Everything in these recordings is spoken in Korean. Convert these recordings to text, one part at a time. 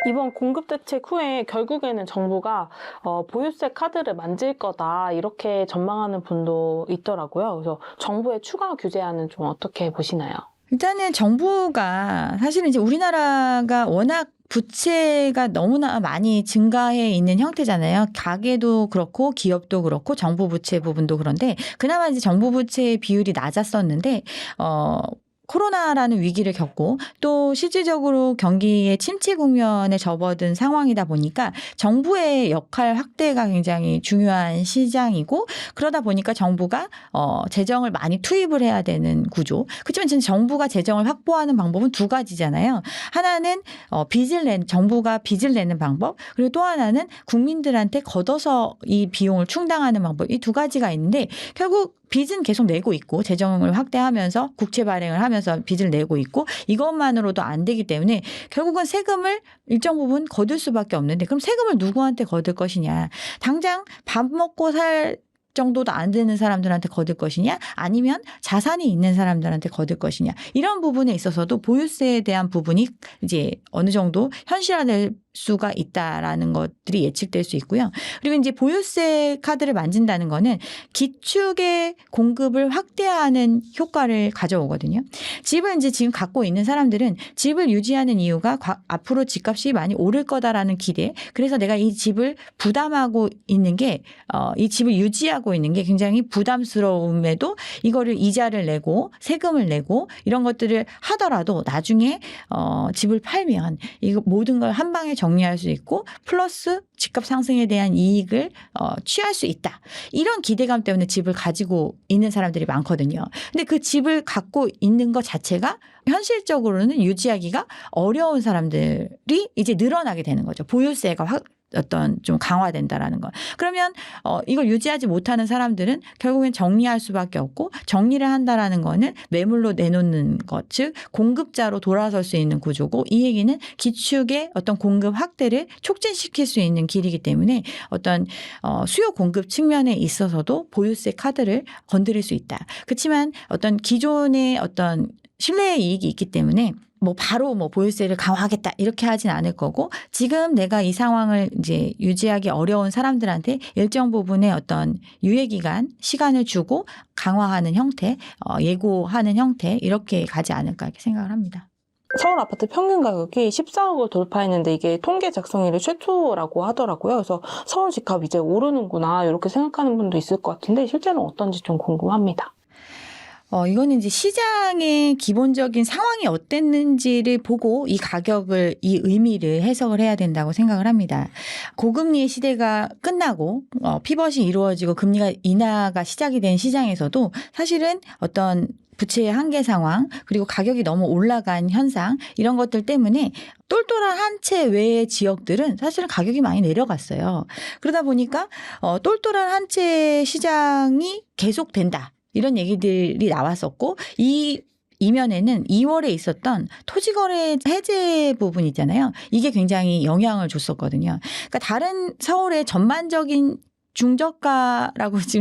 이번 공급 대책 후에 결국에는 정부가 보유세 카드를 만질 거다 이렇게 전망하는 분도 있더라고요. 그래서 정부의 추가 규제안은 좀 어떻게 보시나요? 일단은 정부가 사실은 이제 우리나라가 워낙 부채가 너무나 많이 증가해 있는 형태잖아요. 가계도 그렇고 기업도 그렇고 정부 부채 부분도 그런데 그나마 이제 정부 부채의 비율이 낮았었는데 코로나라는 위기를 겪고 또 실질적으로 경기의 침체 국면에 접어든 상황이다 보니까 정부의 역할 확대가 굉장히 중요한 시장이고 그러다 보니까 정부가 재정을 많이 투입을 해야 되는 구조. 그렇지만 지금 정부가 재정을 확보하는 방법은 두 가지잖아요. 하나는 정부가 빚을 내는 방법 그리고 또 하나는 국민들한테 걷어서 이 비용을 충당하는 방법 이 두 가지가 있는데 결국 빚은 계속 내고 있고 재정을 확대하면서 국채 발행을 하면서 빚을 내고 있고 이것만으로도 안 되기 때문에 결국은 세금을 일정 부분 거둘 수밖에 없는데 그럼 세금을 누구한테 거둘 것이냐. 당장 밥 먹고 살 정도도 안 되는 사람들한테 거둘 것이냐 아니면 자산이 있는 사람들한테 거둘 것이냐 이런 부분에 있어서도 보유세에 대한 부분이 이제 어느 정도 현실화될 수가 있다라는 것들이 예측될 수 있고요. 그리고 이제 보유세 카드를 만진다는 거는 기축의 공급을 확대하는 효과를 가져오거든요. 집을 이제 지금 갖고 있는 사람들은 집을 유지하는 이유가 앞으로 집값이 많이 오를 거다라는 기대. 그래서 내가 이 집을 부담하고 있는 게 이 집을 유지하고 있는 게 굉장히 부담스러움에도 이거를 이자를 내고 세금을 내고 이런 것들을 하더라도 나중에 집을 팔면 이거 모든 걸 한 방에 정리할 수 있고 플러스 집값 상승에 대한 이익을 취할 수 있다. 이런 기대감 때문에 집을 가지고 있는 사람들이 많거든요. 근데 그 집을 갖고 있는 것 자체가 현실적으로는 유지하기가 어려운 사람들이 이제 늘어나게 되는 거죠. 보유세가 어떤 좀 강화된다라는 거. 그러면 이걸 유지하지 못하는 사람들은 결국엔 정리할 수밖에 없고 정리를 한다라는 거는 매물로 내놓는 것, 즉 공급자로 돌아설 수 있는 구조고 이 얘기는 기축의 어떤 공급 확대를 촉진시킬 수 있는 길이기 때문에 어떤 수요 공급 측면에 있어서도 보유세 카드를 건드릴 수 있다. 그렇지만 어떤 기존의 어떤 신뢰의 이익이 있기 때문에 바로 보유세를 강화하겠다 이렇게 하진 않을 거고 지금 내가 이 상황을 이제 유지하기 어려운 사람들한테 일정 부분의 어떤 유예 기간 시간을 주고 강화하는 형태, 예고하는 형태 이렇게 가지 않을까 이렇게 생각을 합니다. 서울 아파트 평균 가격이 14억을 돌파했는데 이게 통계 작성 이래 최초라고 하더라고요. 그래서 서울 집값 이제 오르는구나 이렇게 생각하는 분도 있을 것 같은데 실제는 어떤지 좀 궁금합니다. 이거는 이제 시장의 기본적인 상황이 어땠는지를 보고 이 가격을, 이 의미를 해석을 해야 된다고 생각을 합니다. 고금리의 시대가 끝나고 피벗이 이루어지고 금리가 인하가 시작이 된 시장에서도 사실은 어떤 부채의 한계 상황 그리고 가격이 너무 올라간 현상 이런 것들 때문에 똘똘한 한 채 외의 지역들은 사실은 가격이 많이 내려갔어요. 그러다 보니까 똘똘한 한 채 시장이 계속된다. 이런 얘기들이 나왔었고 이면에는 2월에 있었던 토지거래 해제 부분 있잖아요. 이게 굉장히 영향을 줬었거든요. 그러니까 다른 서울의 전반적인 지금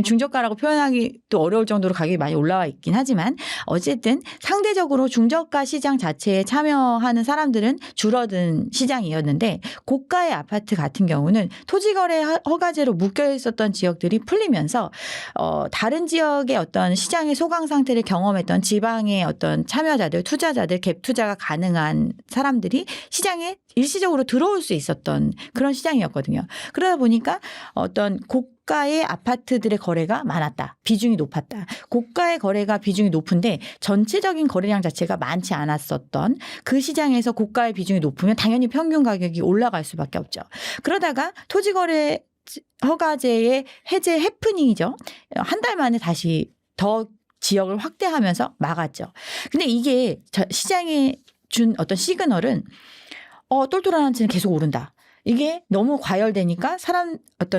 중저가라고 표현하기 또 어려울 정도로 가격이 많이 올라와 있긴 하지만 어쨌든 상대적으로 중저가 시장 자체에 참여하는 사람들은 줄어든 시장이었는데 고가의 아파트 같은 경우는 토지거래 허가제로 묶여 있었던 지역들이 풀리면서 다른 지역의 어떤 시장의 소강 상태를 경험했던 지방의 어떤 참여자들, 투자자들, 갭 투자가 가능한 사람들이 시장에 일시적으로 들어올 수 있었던 그런 시장이었거든요. 그러다 보니까 어떤 고가의 아파트들의 거래가 많았다. 비중이 높았다. 고가의 거래가 비중이 높은데 전체적인 거래량 자체가 많지 않았었던 그 시장에서 고가의 비중이 높으면 당연히 평균 가격이 올라갈 수밖에 없죠. 그러다가 토지거래 허가제의 해제 해프닝이죠. 한 달 만에 다시 더 지역을 확대하면서 막았죠. 근데 이게 시장에 준 어떤 시그널은 똘똘한 한 채는 계속 오른다. 이게 너무 과열되니까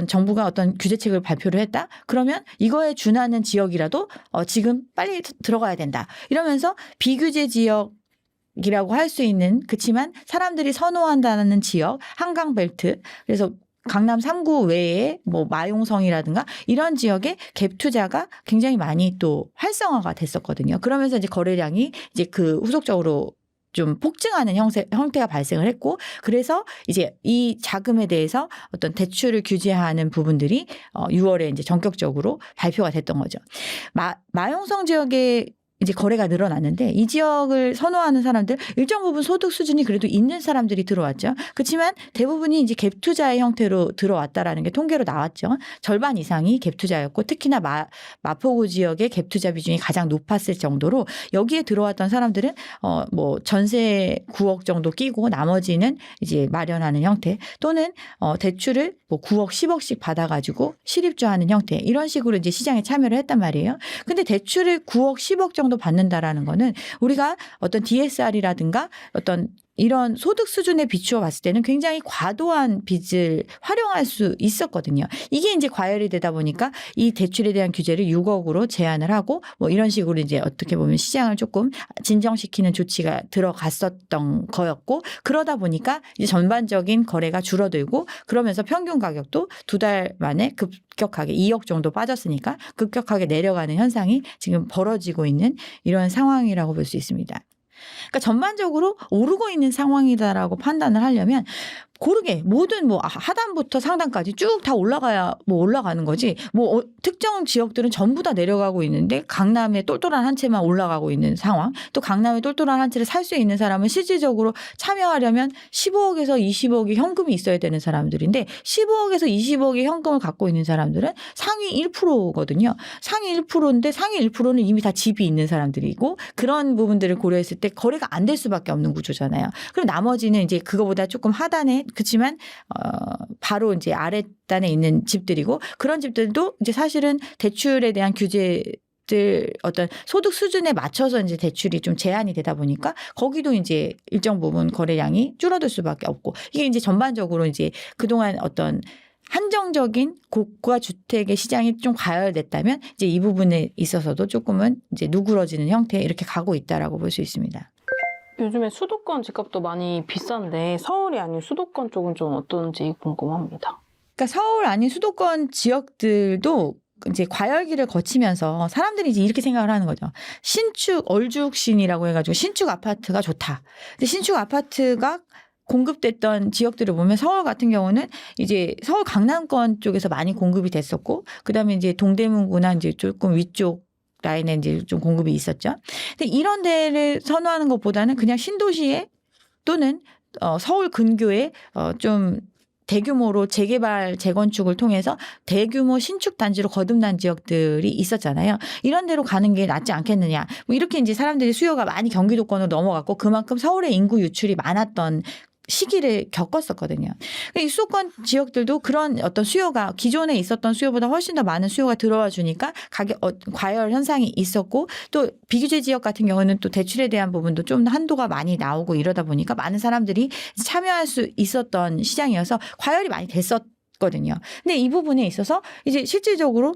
정부가 어떤 규제책을 발표를 했다. 그러면 이거에 준하는 지역이라도 지금 빨리 들어가야 된다. 이러면서 비규제 지역이라고 할 수 있는 그렇지만 사람들이 선호한다는 지역, 한강벨트. 그래서 강남 3구 외에 마용성이라든가 이런 지역에 갭 투자가 굉장히 많이 또 활성화가 됐었거든요. 그러면서 이제 거래량이 이제 그 후속적으로 좀 폭증하는 형태가 발생을 했고 그래서 이제 이 자금에 대해서 어떤 대출을 규제하는 부분들이 6월에 이제 전격적으로 발표가 됐던 거죠. 마용성 지역에 이제 거래가 늘어났는데 이 지역을 선호하는 사람들 일정 부분 소득 수준이 그래도 있는 사람들이 들어왔죠. 그렇지만 대부분이 이제 갭 투자의 형태로 들어왔다라는 게 통계로 나왔죠. 절반 이상이 갭 투자였고 특히나 마포구 지역의 갭 투자 비중이 가장 높았을 정도로 여기에 들어왔던 사람들은 뭐 전세 9억 정도 끼고 나머지는 이제 마련하는 형태 또는 대출을 뭐 9억 10억씩 받아가지고 실입주하는 형태 이런 식으로 이제 시장에 참여를 했단 말이에요. 근데 대출을 9억 10억 정도 받는다라는 거는 우리가 어떤 DSR이라든가 어떤 이런 소득 수준에 비추어 봤을 때는 굉장히 과도한 빚을 활용할 수 있었거든요. 이게 이제 과열이 되다 보니까 이 대출에 대한 규제를 6억으로 제한을 하고 뭐 이런 식으로 이제 어떻게 보면 시장을 조금 진정시키는 조치가 들어갔었던 거였고 그러다 보니까 이제 전반적인 거래가 줄어들고 그러면서 평균 가격도 2달 만에 급격하게 2억 정도 빠졌으니까 급격하게 내려가는 현상이 지금 벌어지고 있는 이런 상황이라고 볼 수 있습니다. 그러니까 전반적으로 오르고 있는 상황이다라고 판단을 하려면 고르게 모든 뭐 하단부터 상단까지 쭉 다 올라가야 뭐 올라가는 거지 뭐 특정 지역들은 전부 다 내려가고 있는데 강남에 똘똘한 한 채만 올라가고 있는 상황 또 강남에 똘똘한 한 채를 살 수 있는 사람은 실질적으로 참여하려면 15억에서 20억이 현금이 있어야 되는 사람들인데 15억에서 20억의 현금을 갖고 있는 사람들은 상위 1%거든요. 상위 1%인데 상위 1%는 이미 다 집이 있는 사람들이고 그런 부분들을 고려했을 때 거래가 안 될 수밖에 없는 구조잖아요. 그리고 나머지는 이제 그거보다 조금 하단에 그렇지만 바로 이제 아랫단에 있는 집들이고 그런 집들도 이제 사실은 대출에 대한 규제들 어떤 소득 수준에 맞춰서 이제 대출이 좀 제한이 되다 보니까 거기도 이제 일정 부분 거래량이 줄어들 수밖에 없고 이게 이제 전반적으로 이제 그동안 어떤 한정적인 고가 주택의 시장이 좀 과열됐다면 이제 이 부분에 있어서도 조금은 이제 누그러지는 형태에 이렇게 가고 있다라고 볼 수 있습니다. 요즘에 수도권 집값도 많이 비싼데 서울이 아닌 수도권 쪽은 좀 어떤지 궁금합니다. 그러니까 서울 아닌 수도권 지역들도 이제 과열기를 거치면서 사람들이 이제 이렇게 생각을 하는 거죠. 신축 얼죽신이라고 해가지고 신축 아파트가 좋다. 근데 신축 아파트가 공급됐던 지역들을 보면 서울 같은 경우는 이제 서울 강남권 쪽에서 많이 공급이 됐었고, 그다음에 이제 동대문구나 이제 조금 위쪽 라인에 이제 좀 공급이 있었죠. 근데 이런 데를 선호하는 것보다는 그냥 신도시에 또는 서울 근교에 좀 대규모로 재개발, 재건축을 통해서 대규모 신축 단지로 거듭난 지역들이 있었잖아요. 이런 데로 가는 게 낫지 않겠느냐. 뭐 이렇게 이제 사람들이 수요가 많이 경기도권으로 넘어갔고 그만큼 서울의 인구 유출이 많았던 시기를 겪었었거든요. 이 수도권 지역들도 그런 어떤 수요가 기존에 있었던 수요보다 훨씬 더 많은 수요가 들어와 주니까 가격 과열 현상이 있었고 또 비규제 지역 같은 경우는 또 대출에 대한 부분도 좀 한도가 많이 나오고 이러다 보니까 많은 사람들이 참여할 수 있었던 시장이어서 과열이 많이 됐었거든요. 근데 이 부분에 있어서 이제 실질적으로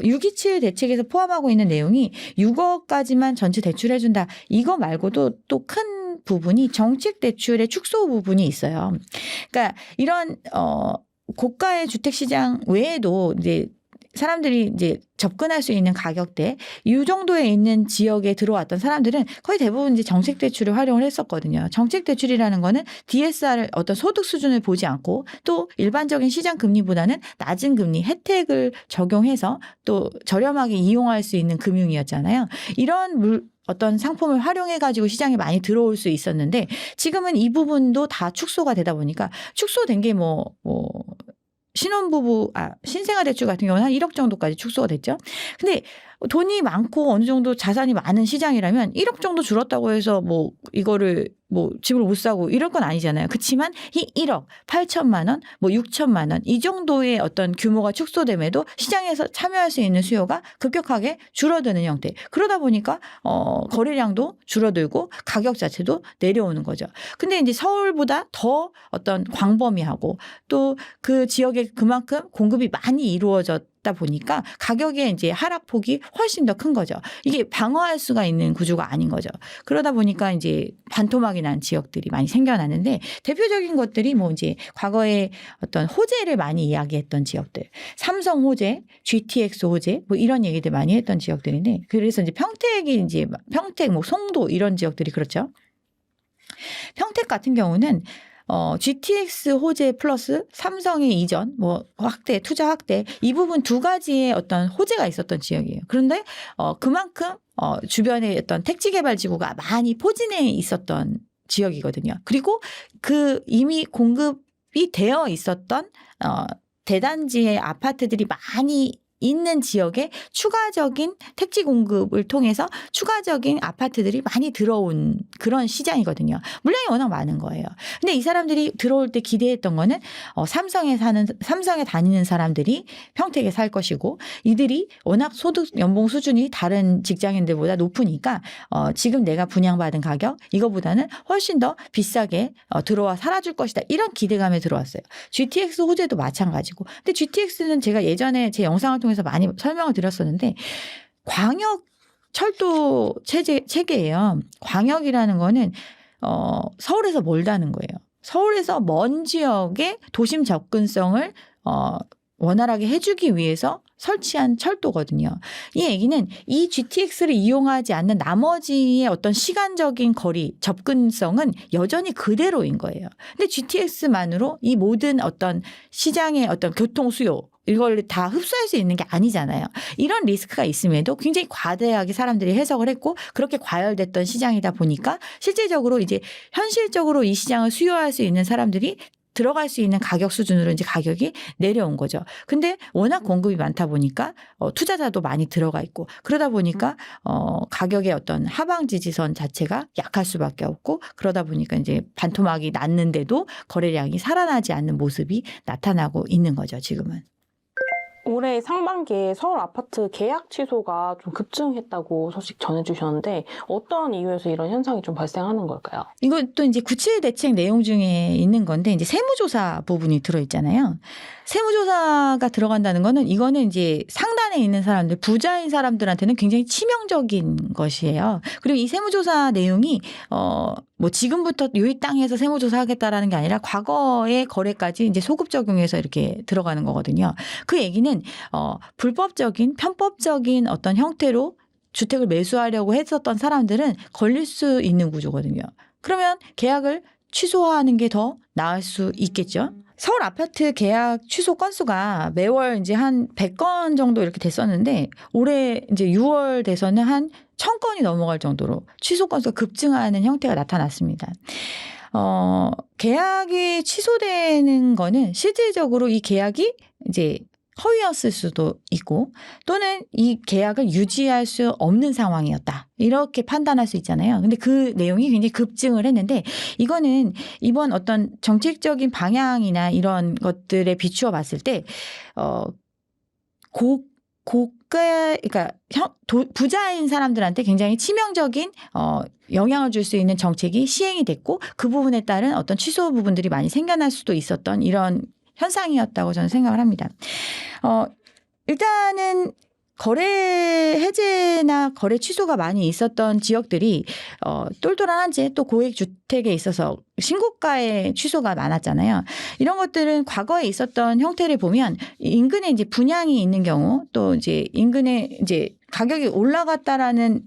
627 대책에서 포함하고 있는 내용이 6억까지만 전체 대출해준다. 이거 말고도 또 큰 부분이 정책 대출의 축소 부분이 있어요. 그러니까 이런 고가의 주택 시장 외에도 이제 사람들이 이제 접근할 수 있는 가격대 이 정도에 있는 지역에 들어왔던 사람들은 거의 대부분 이제 정책 대출을 활용을 했었거든요. 정책 대출이라는 거는 DSR 어떤 소득 수준을 보지 않고 또 일반적인 시장 금리보다는 낮은 금리 혜택을 적용해서 또 저렴하게 이용할 수 있는 금융이었잖아요. 이런 어떤 상품을 활용해 가지고 시장에 많이 들어올 수 있었는데 지금은 이 부분도 다 축소가 되다 보니까 축소된 게 신혼부부, 신생아 대출 같은 경우는 한 1억 정도까지 축소가 됐죠. 근데 돈이 많고 어느 정도 자산이 많은 시장이라면 1억 정도 줄었다고 해서 이거를 집을 못 사고 이럴 건 아니잖아요. 그렇지만 이 1억 8천만 원, 6천만 원 이 정도의 어떤 규모가 축소됨에도 시장에서 참여할 수 있는 수요가 급격하게 줄어드는 형태. 그러다 보니까 거래량도 줄어들고 가격 자체도 내려오는 거죠. 근데 이제 서울보다 더 어떤 광범위하고 또 그 지역에 그만큼 공급이 많이 이루어졌다 보니까 가격의 이제 하락폭이 훨씬 더 큰 거죠. 이게 방어할 수가 있는 구조가 아닌 거죠. 그러다 보니까 이제 반토막이 난 지역들이 많이 생겨나는데 대표적인 것들이 이제 과거에 어떤 호재를 많이 이야기했던 지역들, 삼성 호재, GTX 호재 이런 얘기들 많이 했던 지역들인데 그래서 이제 평택, 송도 이런 지역들이 그렇죠. 평택 같은 경우는 GTX 호재 플러스 삼성의 이전, 뭐 확대, 투자 확대 이 부분 두 가지의 어떤 호재가 있었던 지역이에요. 그런데 그만큼 주변에 어떤 택지 개발 지구가 많이 포진해 있었던 지역이거든요. 그리고 그 이미 공급이 되어 있었던 대단지의 아파트들이 많이 있는 지역에 추가적인 택지 공급을 통해서 추가적인 아파트들이 많이 들어온 그런 시장이거든요. 물량이 워낙 많은 거예요. 근데 이 사람들이 들어올 때 기대했던 거는 삼성에 다니는 사람들이 평택에 살 것이고 이들이 워낙 소득 연봉 수준이 다른 직장인들보다 높으니까 지금 내가 분양받은 가격 이거보다는 훨씬 더 비싸게 들어와 살아줄 것이다. 이런 기대감에 들어왔어요. GTX 호재도 마찬가지고. 근데 GTX는 제가 예전에 제 영상을 통해서 많이 설명을 드렸었는데 광역 철도 체계예요. 광역이라는 거는 서울에서 멀다는 거예요. 서울에서 먼 지역의 도심 접근성을 원활하게 해주기 위해서 설치한 철도거든요. 이 얘기는 이 GTX를 이용하지 않는 나머지의 어떤 시간적인 거리, 접근성은 여전히 그대로인 거예요. 근데 GTX만으로 이 모든 어떤 시장의 어떤 교통 수요 이걸 다 흡수할 수 있는 게 아니잖아요. 이런 리스크가 있음에도 굉장히 과대하게 사람들이 해석을 했고 그렇게 과열됐던 시장이다 보니까 실제적으로 이제 현실적으로 이 시장을 수요할 수 있는 사람들이 들어갈 수 있는 가격 수준으로 이제 가격이 내려온 거죠. 근데 워낙 공급이 많다 보니까 투자자도 많이 들어가 있고 그러다 보니까 가격의 어떤 하방 지지선 자체가 약할 수밖에 없고 그러다 보니까 이제 반토막이 났는데도 거래량이 살아나지 않는 모습이 나타나고 있는 거죠. 지금은. 올해 상반기에 서울 아파트 계약 취소가 좀 급증했다고 소식 전해주셨는데 어떤 이유에서 이런 현상이 좀 발생하는 걸까요? 이건 또 이제 구치의 대책 내용 중에 있는 건데 이제 세무조사 부분이 들어있잖아요. 세무조사가 들어간다는 거는 이거는 이제 상단에 있는 사람들, 부자인 사람들한테는 굉장히 치명적인 것이에요. 그리고 이 세무조사 내용이 뭐 지금부터 이 땅에서 세무조사 하겠다라는 게 아니라 과거의 거래까지 이제 소급 적용해서 이렇게 들어가는 거거든요. 그 얘기는 불법적인 편법적인 어떤 형태로 주택을 매수하려고 했었던 사람들은 걸릴 수 있는 구조거든요. 그러면 계약을 취소하는 게 더 나을 수 있겠죠. 서울 아파트 계약 취소 건수가 매월 이제 한 100건 정도 이렇게 됐었는데 올해 이제 6월 돼서는 한 1000건이 넘어갈 정도로 취소 건수가 급증하는 형태가 나타났습니다. 계약이 취소되는 거는 실질적으로 이 계약이 이제 허위였을 수도 있고 또는 이 계약을 유지할 수 없는 상황이었다. 이렇게 판단할 수 있잖아요. 근데 그 내용이 굉장히 급증을 했는데 이거는 이번 어떤 정책적인 방향이나 이런 것들에 비추어 봤을 때 그러니까 부자인 사람들한테 굉장히 치명적인 영향을 줄 수 있는 정책이 시행이 됐고 그 부분에 따른 어떤 취소 부분들이 많이 생겨날 수도 있었던 이런 현상이었다고 저는 생각을 합니다. 일단은 거래 해제나 거래 취소가 많이 있었던 지역들이 똘똘한 한제 또 고액 주택에 있어서 신고가의 취소가 많았잖아요. 이런 것들은 과거에 있었던 형태를 보면 인근에 이제 분양이 있는 경우 또 이제 인근에 이제 가격이 올라갔다라는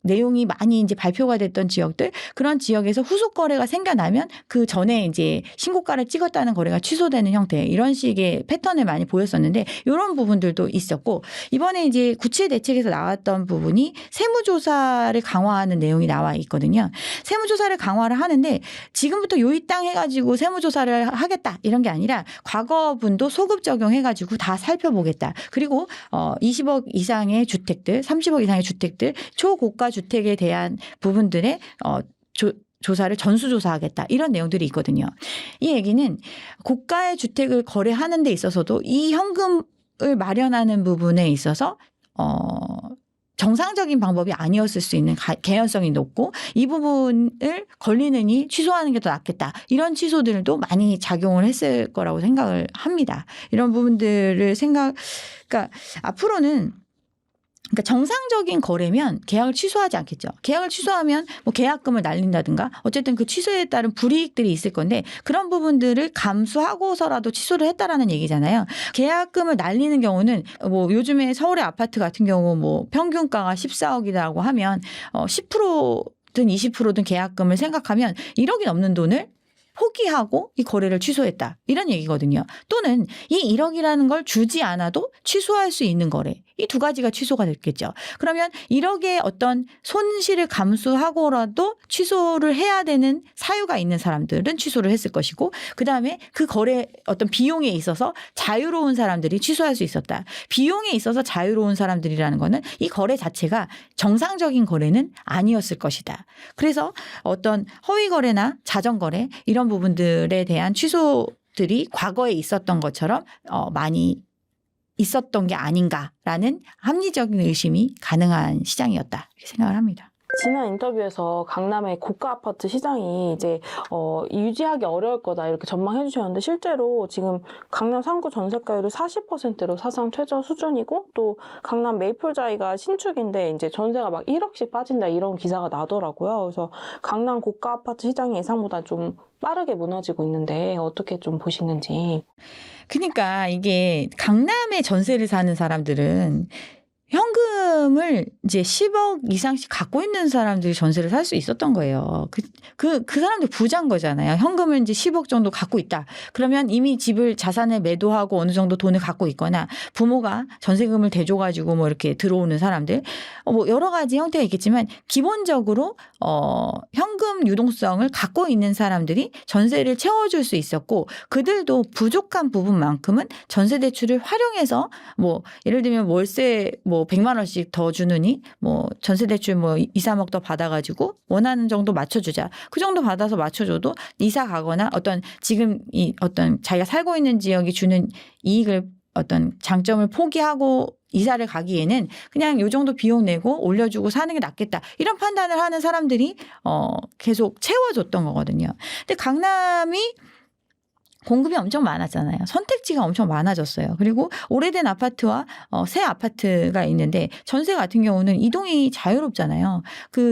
내용이 많이 이제 발표가 됐던 지역들 그런 지역에서 후속 거래가 생겨나면 그 전에 이제 신고가를 찍었다는 거래가 취소되는 형태 이런 식의 패턴을 많이 보였었는데 이런 부분들도 있었고 이번에 이제 구치의 대책에서 나왔던 부분이 세무조사를 강화하는 내용이 나와 있거든요. 세무조사를 강화를 하는데 지금부터 요이 땅 해가지고 세무조사를 하겠다 이런 게 아니라 과거분도 소급 적용해가지고 다 살펴보겠다. 그리고 20억 이상의 주택들 30억 이상의 주택들 초고가 주택에 대한 부분들의 조사를 전수조사하겠다 이런 내용들이 있거든요. 이 얘기는 고가의 주택을 거래하는 데 있어서도 이 현금을 마련하는 부분에 있어서 정상적인 방법이 아니었을 수 있는 개연성이 높고 이 부분을 걸리느니 취소하는 게 더 낫겠다. 이런 취소들도 많이 작용을 했을 거라고 생각을 합니다. 이런 부분들을 그러니까 앞으로는 그러니까 정상적인 거래면 계약을 취소하지 않겠죠. 계약을 취소하면 뭐 계약금을 날린다든가 어쨌든 그 취소에 따른 불이익들이 있을 건데 그런 부분들을 감수하고서라도 취소를 했다라는 얘기잖아요. 계약금을 날리는 경우는 뭐 요즘에 서울의 아파트 같은 경우 뭐 평균가가 14억이라고 하면 10% 20%든 계약금을 생각하면 1억이 넘는 돈을 포기하고 이 거래를 취소했다. 이런 얘기거든요. 또는 이 1억이라는 걸 주지 않아도 취소할 수 있는 거래. 이 두 가지가 취소가 됐겠죠. 그러면 1억의 어떤 손실을 감수하고라도 취소를 해야 되는 사유가 있는 사람들은 취소를 했을 것이고, 그다음에 그 거래 어떤 비용에 있어서 자유로운 사람들이 취소할 수 있었다. 비용에 있어서 자유로운 사람들이라는 거는 이 거래 자체가 정상적인 거래는 아니었을 것이다. 그래서 어떤 허위 거래나 자정 거래 이런 부분들에 대한 취소들이 과거에 있었던 것처럼 많이 있었던 게 아닌가라는 합리적인 의심이 가능한 시장이었다 이렇게 생각을 합니다. 지난 인터뷰에서 강남의 고가 아파트 시장이 이제 유지하기 어려울 거다 이렇게 전망해 주셨는데, 실제로 지금 강남 3구 전세가율이 40%로 사상 최저 수준이고, 또 강남 메이플자이가 신축인데 이제 전세가 막 1억씩 빠진다 이런 기사가 나더라고요. 그래서 강남 고가 아파트 시장이 예상보다 좀 빠르게 무너지고 있는데 어떻게 좀 보시는지. 그러니까 이게 강남에 전세를 사는 사람들은 현금을 이제 10억 이상씩 갖고 있는 사람들이 전세를 살 수 있었던 거예요. 그 사람들 부자인 거잖아요. 현금을 이제 10억 정도 갖고 있다. 그러면 이미 집을 자산에 매도하고 어느 정도 돈을 갖고 있거나 부모가 전세금을 대줘가지고 뭐 이렇게 들어오는 사람들, 뭐 여러 가지 형태가 있겠지만 기본적으로 현금 유동성을 갖고 있는 사람들이 전세를 채워줄 수 있었고, 그들도 부족한 부분만큼은 전세 대출을 활용해서 뭐 예를 들면 월세 뭐 100만 원씩 더 주느니 뭐 전세 대출 뭐 2, 3억 더 받아가지고 원하는 정도 맞춰주자. 그 정도 받아서 맞춰줘도 이사 가거나 어떤 지금 이 어떤 자기가 살고 있는 지역이 주는 이익을 어떤 장점을 포기하고 이사를 가기에는 그냥 요 정도 비용 내고 올려주고 사는 게 낫겠다. 이런 판단을 하는 사람들이 계속 채워줬던 거거든요. 근데 강남이 공급이 엄청 많았잖아요. 선택지가 엄청 많아졌어요. 그리고 오래된 아파트와 새 아파트가 있는데, 전세 같은 경우는 이동이 자유롭잖아요.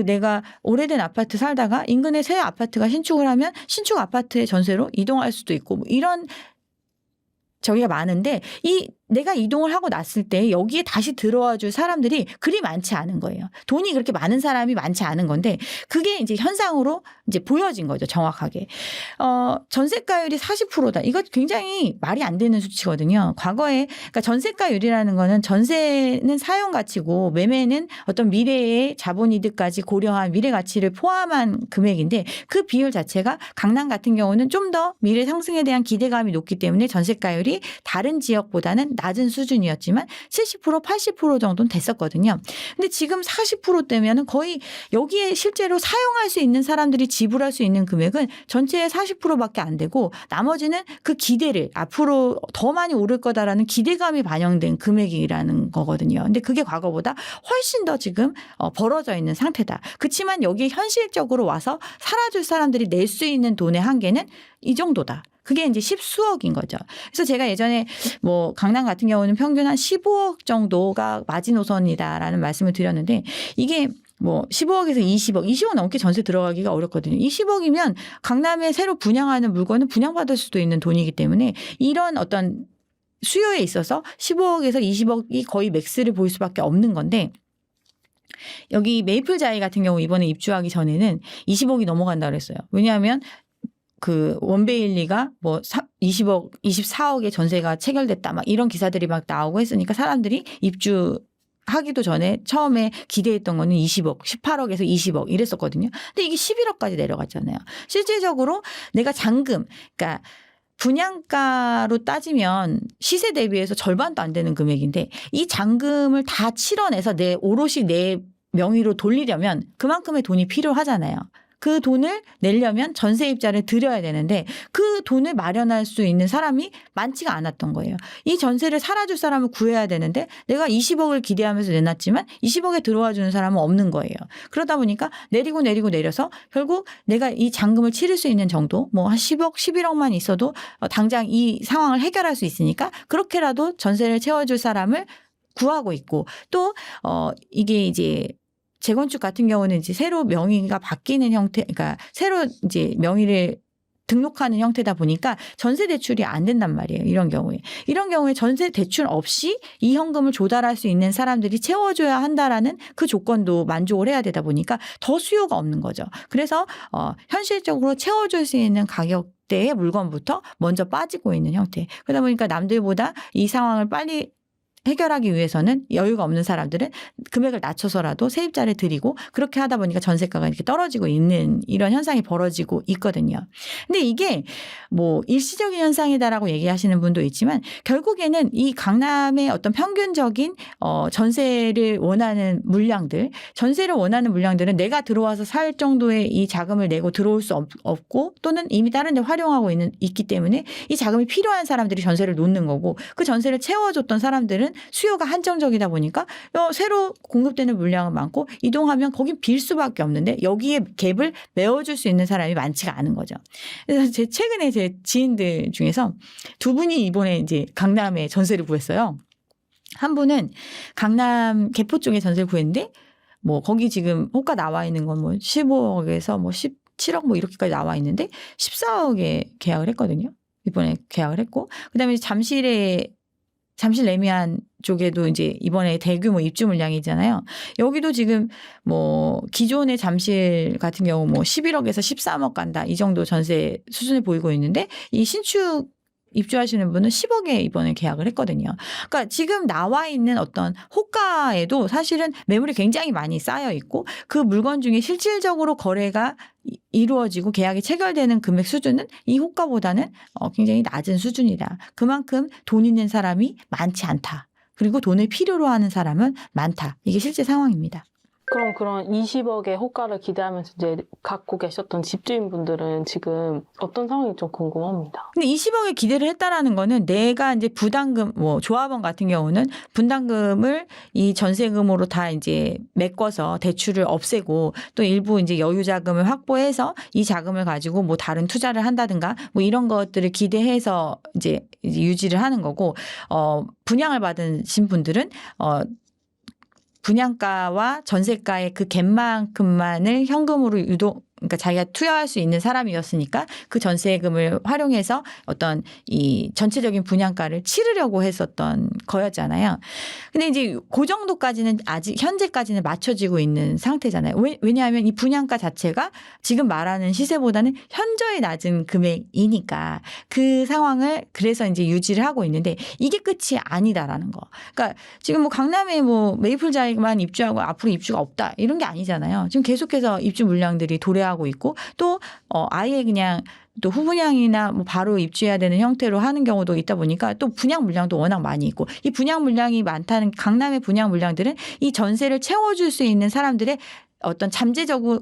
내가 오래된 아파트 살다가 인근에 새 아파트가 신축을 하면 신축 아파트의 전세로 이동할 수도 있고, 뭐 이런 저기가 많은데, 내가 이동을 하고 났을 때 여기에 다시 들어와 줄 사람들이 그리 많지 않은 거예요. 돈이 그렇게 많은 사람이 많지 않은 건데, 그게 이제 현상으로 이제 보여진 거죠. 정확하게. 전세가율이 40%다. 이거 굉장히 말이 안 되는 수치거든요. 과거에, 그러니까 전세가율이라는 거는 전세는 사용 가치고 매매는 어떤 미래의 자본이득까지 고려한 미래 가치를 포함한 금액인데, 그 비율 자체가 강남 같은 경우는 좀 더 미래 상승에 대한 기대감이 높기 때문에 전세가율이 다른 지역보다는 낮은 수준이었지만 70%, 80% 정도는 됐었거든요. 근데 지금 40%대면 거의 여기에 실제로 사용할 수 있는 사람들이 지불할 수 있는 금액은 전체의 40%밖에 안 되고, 나머지는 그 기대를 앞으로 더 많이 오를 거다라는 기대감이 반영된 금액이라는 거거든요. 근데 그게 과거보다 훨씬 더 지금 벌어져 있는 상태다. 그렇지만 여기에 현실적으로 와서 살아줄 사람들이 낼 수 있는 돈의 한계는 이 정도다. 그게 이제 10수억인 거죠. 그래서 제가 예전에 뭐 강남 같은 경우는 평균 한 15억 정도가 마지노선이다라는 말씀을 드렸는데, 이게 뭐 15억에서 20억 넘게 전세 들어가기가 어렵거든요. 20억이면 강남에 새로 분양하는 물건은 분양받을 수도 있는 돈이기 때문에 이런 어떤 수요에 있어서 15억에서 20억이 거의 맥스를 보일 수밖에 없는 건데, 여기 메이플자이 같은 경우 이번에 입주하기 전에는 20억이 넘어간다 그랬어요. 왜냐하면 그 원베일리가 뭐 20억, 24억의 전세가 체결됐다 막 이런 기사들이 막 나오고 했으니까 사람들이 입주하기도 전에 처음에 기대했던 거는 20억, 18억에서 20억 이랬었거든요. 근데 이게 11억까지 내려갔잖아요. 실질적으로 내가 잔금, 그러니까 분양가로 따지면 시세 대비해서 절반도 안 되는 금액인데, 이 잔금을 다 치러내서 오롯이 내 명의로 돌리려면 그만큼의 돈이 필요하잖아요. 그 돈을 내려면 전세입자를 드려야 되는데 그 돈을 마련할 수 있는 사람이 많지가 않았던 거예요. 이 전세를 살아줄 사람을 구해야 되는데 내가 20억을 기대하면서 내놨지만 20억에 들어와 주는 사람은 없는 거예요. 그러다 보니까 내려서 결국 내가 이 잔금을 치를 수 있는 정도, 뭐 한 10억, 11억만 있어도 당장 이 상황을 해결할 수 있으니까 그렇게라도 전세를 채워줄 사람을 구하고 있고, 또 이게 이제 재건축 같은 경우는 이제 새로 명의가 바뀌는 형태, 그러니까 새로 이제 명의를 등록하는 형태다 보니까 전세 대출이 안 된단 말이에요. 이런 경우에 전세 대출 없이 이 현금을 조달할 수 있는 사람들이 채워줘야 한다라는 그 조건도 만족을 해야 되다 보니까 더 수요가 없는 거죠. 그래서 현실적으로 채워줄 수 있는 가격대의 물건부터 먼저 빠지고 있는 형태. 그러다 보니까 남들보다 이 상황을 빨리 해결하기 위해서는 여유가 없는 사람들은 금액을 낮춰서라도 세입자를 드리고 그렇게 하다 보니까 전세가가 이렇게 떨어지고 있는 이런 현상이 벌어지고 있거든요. 근데 이게 뭐 일시적인 현상이다라고 얘기하시는 분도 있지만 결국에는 이 강남의 어떤 평균적인 전세를 원하는 물량들은 내가 들어와서 살 정도의 이 자금을 내고 들어올 수 없고 또는 이미 다른 데 활용하고 있기 때문에 이 자금이 필요한 사람들이 전세를 놓는 거고 그 전세를 채워줬던 사람들은 수요가 한정적이다 보니까 새로 공급되는 물량은 많고 이동하면 거긴 빌 수밖에 없는데 여기에 갭을 메워줄 수 있는 사람이 많지가 않은 거죠. 그래서 최근에 제 지인들 중에서 두 분이 이번에 이제 강남에 전세를 구했어요. 한 분은 강남 개포 쪽에 전세를 구했는데 뭐 거기 지금 호가 나와 있는 건 뭐 15억에서 뭐 17억 뭐 이렇게까지 나와 있는데 14억에 계약을 했거든요. 이번에 계약을 했고 그다음에 잠실 레미안 쪽에도 이제 이번에 대규모 입주 물량이잖아요. 여기도 지금 뭐 기존의 잠실 같은 경우 뭐 11억에서 13억 간다. 이 정도 전세 수준을 보이고 있는데 이 신축 입주하시는 분은 10억에 이번에 계약을 했거든요. 그러니까 지금 나와 있는 어떤 호가에도 사실은 매물이 굉장히 많이 쌓여 있고 그 물건 중에 실질적으로 거래가 이루어지고 계약이 체결되는 금액 수준은 이 호가보다는 굉장히 낮은 수준이다. 그만큼 돈 있는 사람이 많지 않다. 그리고 돈을 필요로 하는 사람은 많다. 이게 실제 상황입니다. 그럼 그런 20억의 호가를 기대하면서 이제 갖고 계셨던 집주인분들은 지금 어떤 상황인지 좀 궁금합니다. 근데 20억에 기대를 했다라는 거는 내가 이제 부담금, 뭐 조합원 같은 경우는 분담금을 이 전세금으로 다 이제 메꿔서 대출을 없애고 또 일부 이제 여유 자금을 확보해서 이 자금을 가지고 뭐 다른 투자를 한다든가 뭐 이런 것들을 기대해서 이제 유지를 하는 거고, 분양을 받으신 분들은 분양가와 전세가의 그 갭만큼만을 현금으로 그러니까 자기가 투여할 수 있는 사람이었으니까 그 전세금을 활용해서 어떤 이 전체적인 분양가를 치르려고 했었던 거였잖아요. 근데 이제 그 정도까지는 아직 현재까지는 맞춰지고 있는 상태잖아요. 왜냐하면 이 분양가 자체가 지금 말하는 시세보다는 현저히 낮은 금액이니까 그 상황을 그래서 이제 유지를 하고 있는데 이게 끝이 아니다라는 거. 그러니까 지금 뭐 강남에 뭐 메이플자이만 입주하고 앞으로 입주가 없다 이런 게 아니잖아요. 지금 계속해서 입주 물량들이 도래하고 있고 또 아예 그냥 또 후분양이나 뭐 바로 입주해야 되는 형태로 하는 경우도 있다 보니까 또 분양 물량도 워낙 많이 있고 이 분양 물량이 많다는 강남의 분양 물량들은 이 전세를 채워줄 수 있는 사람들의 어떤 잠재적으로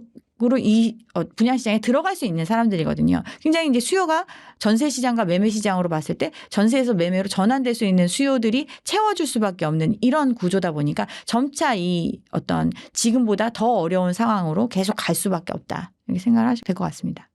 이 분양 시장에 들어갈 수 있는 사람들이거든요. 굉장히 이제 수요가 전세 시장과 매매 시장으로 봤을 때 전세에서 매매로 전환될 수 있는 수요들이 채워줄 수밖에 없는 이런 구조다 보니까 점차 이 어떤 지금보다 더 어려운 상황으로 계속 갈 수밖에 없다. 이렇게 생각을 하시면 될 것 같습니다.